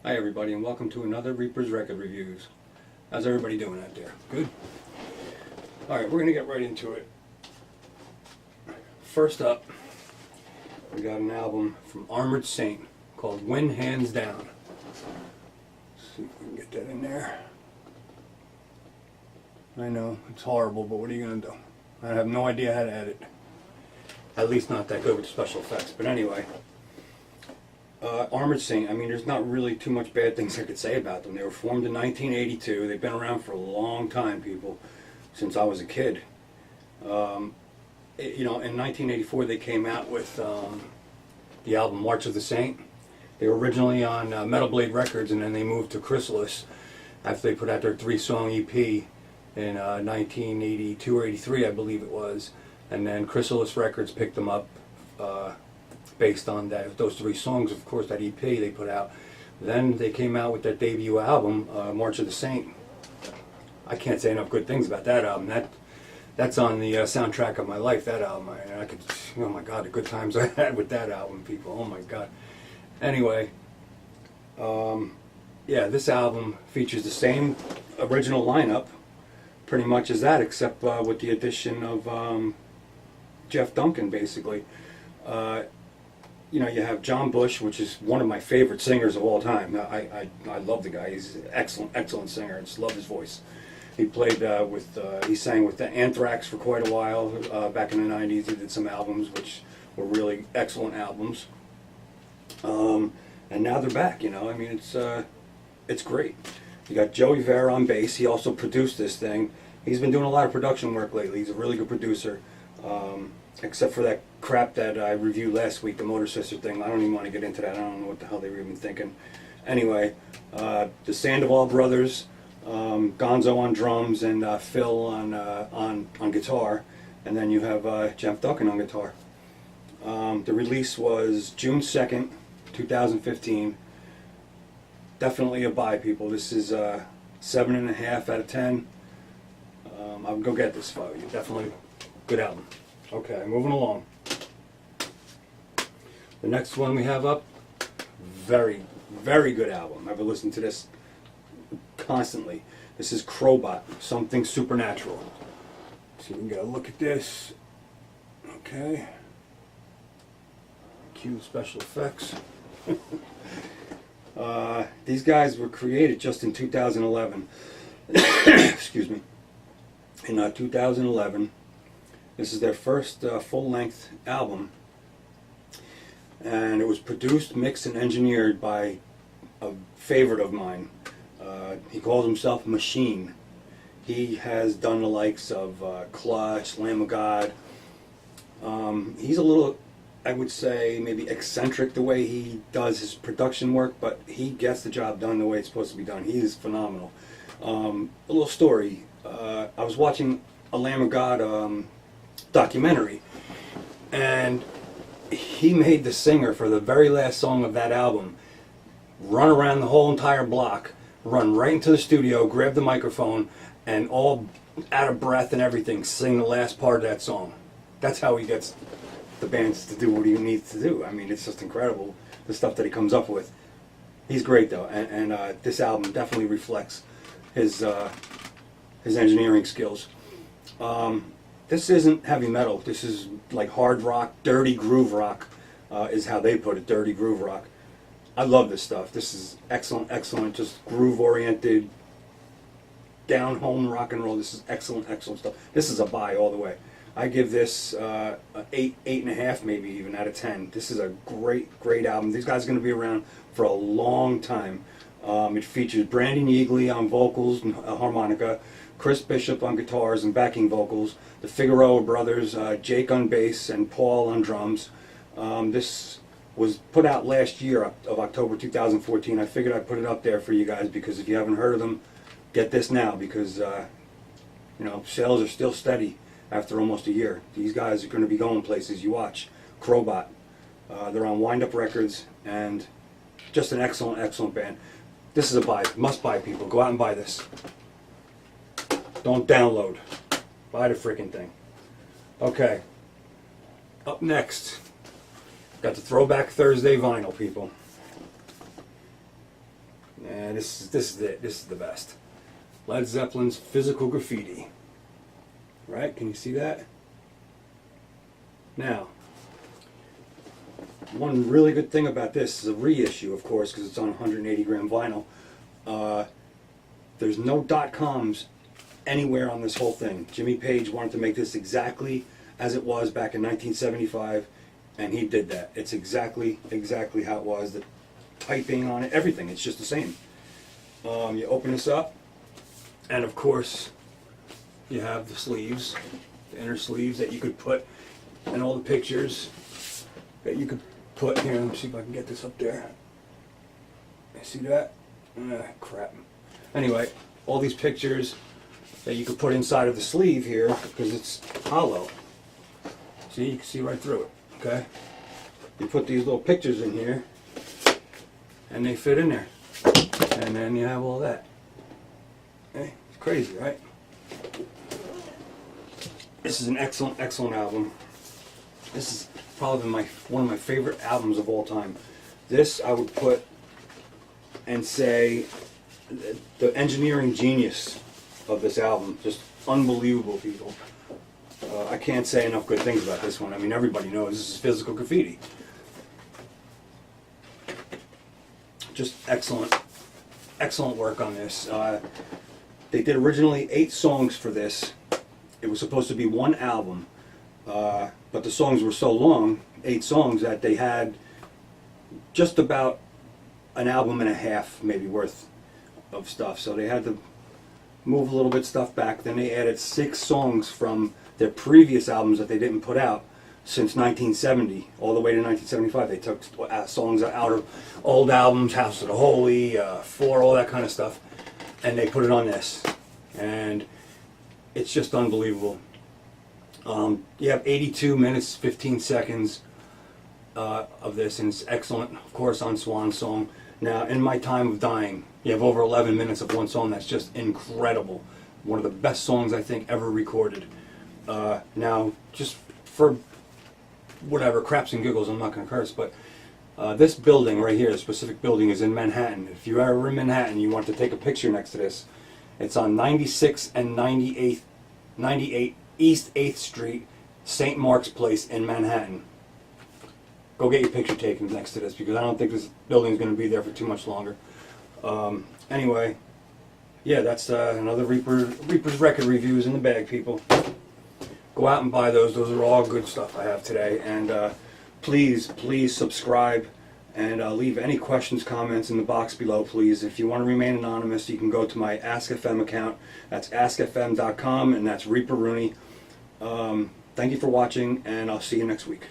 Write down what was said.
Hi everybody, and welcome to another Reaper's Record Reviews. How's everybody doing out there? Good? Alright, we're going to get right into it. First up, we got an album from Armored Saint called Win Hands Down. Let's see if we can get that in there. I know, it's horrible, but what are you going to do? I have no idea how to edit. At least not that good with special effects. But anyway, Armored Saint, I mean, there's not really too much bad things I could say about them. They were formed in 1982. They've been around for a long time, people, since I was a kid. In 1984 they came out with the album March of the Saint. They were originally on Metal Blade Records, and then they moved to Chrysalis after they put out their 3-song EP in 1982 or 83, I believe it was. And then Chrysalis Records picked them up based on those 3 songs, of course, that EP they put out. Then they came out with their debut album, March of the Saint. I can't say enough good things about that album. That's on the soundtrack of my life, that album. I could, oh my God, the good times I had with that album, people. Oh my God. Anyway, yeah, this album features the same original lineup, pretty much as that, except with the addition of Jeff Duncan, basically. You have John Bush, which is one of my favorite singers of all time. I love the guy. He's an excellent singer. I just love his voice. He played he sang with the Anthrax for quite a while back in the 90s. He did some albums which were really excellent albums. And now they're back, I mean, it's great. You got Joey Vera on bass. He also produced this thing. He's been doing a lot of production work lately. He's a really good producer. Except for that crap that I reviewed last week, the Motor Sister thing. I don't even want to get into that. I don't know what the hell they were even thinking. Anyway, the Sandoval brothers, Gonzo on drums, and Phil on guitar, and then you have Jeff Duncan on guitar. The release was June 2nd, 2015. Definitely a buy, people. This is 7.5 out of 10. I would go get this for you. Definitely good album. Okay, moving along. The next one we have up, very, very good album. I've been listening to this constantly. This is Crobot, Something Supernatural. So we can get a look at this. Okay. Cue special effects. These guys were created just in 2011. Excuse me. In 2011. This is their first full-length album, and it was produced, mixed, and engineered by a favorite of mine. He calls himself Machine. He has done the likes of Clutch, Lamb of God. He's a little, I would say, maybe eccentric the way he does his production work, but he gets the job done the way it's supposed to be done. He is phenomenal. A little story. I was watching a Lamb of God documentary, and he made the singer for the very last song of that album run around the whole entire block, run right into the studio, grab the microphone, and all out of breath and everything, sing the last part of that song. That's how he gets the bands to do what he needs to do. I mean, it's just incredible, the stuff that he comes up with. He's great, though, and this album definitely reflects his engineering skills. This isn't heavy metal. This is like hard rock, dirty groove rock, is how they put it, dirty groove rock. I love this stuff. This is excellent, just groove-oriented, down-home rock and roll. This is excellent stuff. This is a buy all the way. I give this 8.5 maybe even out of 10. This is a great album. These guys are going to be around for a long time. It features Brandon Yeagley on vocals and harmonica, Chris Bishop on guitars and backing vocals, the Figueroa brothers, Jake on bass, and Paul on drums. This was put out last year of October 2014. I figured I'd put it up there for you guys because if you haven't heard of them, get this now because sales are still steady after almost a year. These guys are going to be going places. You watch. Crobot. They're on Wind Up Records, and just an excellent band. This is a buy. Must buy, people. Go out and buy this. Don't download. Buy the freaking thing. Okay. Up next, got the Throwback Thursday vinyl, people. And this is it. This is the best. Led Zeppelin's Physical Graffiti. Right? Can you see that? Now, one really good thing about this is a reissue, of course, because it's on 180 gram vinyl. There's no .coms anywhere on this whole thing. Jimmy Page wanted to make this exactly as it was back in 1975, and he did that. It's exactly how it was. The typing on it, everything, it's just the same. You open this up, and of course, you have the sleeves, the inner sleeves that you could put, and all the pictures that you could put here. Let me see if I can get this up there. You see that? Crap. Anyway, all these pictures that you could put inside of the sleeve here, because it's hollow. See, you can see right through it, okay? You put these little pictures in here, and they fit in there. And then you have all that. Hey, it's crazy, right? This is an excellent album. This is probably one of my favorite albums of all time. This I would put and say the engineering genius of this album. Just unbelievable, people. I can't say enough good things about this one. I mean, everybody knows this is Physical Graffiti. Just excellent work on this. They did originally 8 songs for this. It was supposed to be one album, but the songs were so long, 8 songs, that they had just about an album and a half maybe worth of stuff. So they had to move a little bit stuff back. Then they added 6 songs from their previous albums that they didn't put out since 1970 all the way to 1975. They took songs out of old albums, House of the Holy, Four, all that kind of stuff, and they put it on this, and it's just unbelievable. You have 82 minutes 15 seconds of this, and it's excellent, of course, on Swan Song. Now, In My Time of Dying, you have over 11 minutes of one song that's just incredible. One of the best songs I think ever recorded. Now, just for whatever, craps and giggles, I'm not going to curse, but this building right here, the specific building, is in Manhattan. If you're ever in Manhattan, you want to take a picture next to this. It's on 96 and 98 East 8th Street, St. Mark's Place in Manhattan. Go get your picture taken next to this, because I don't think this building is going to be there for too much longer. Anyway, yeah, that's another Reaper's Record Reviews in the bag, people. Go out and buy those. Those are all good stuff I have today. And please subscribe, and leave any questions, comments in the box below, please. If you want to remain anonymous, you can go to my AskFM account. That's askfm.com, and that's Reaper Rooney. Thank you for watching, and I'll see you next week.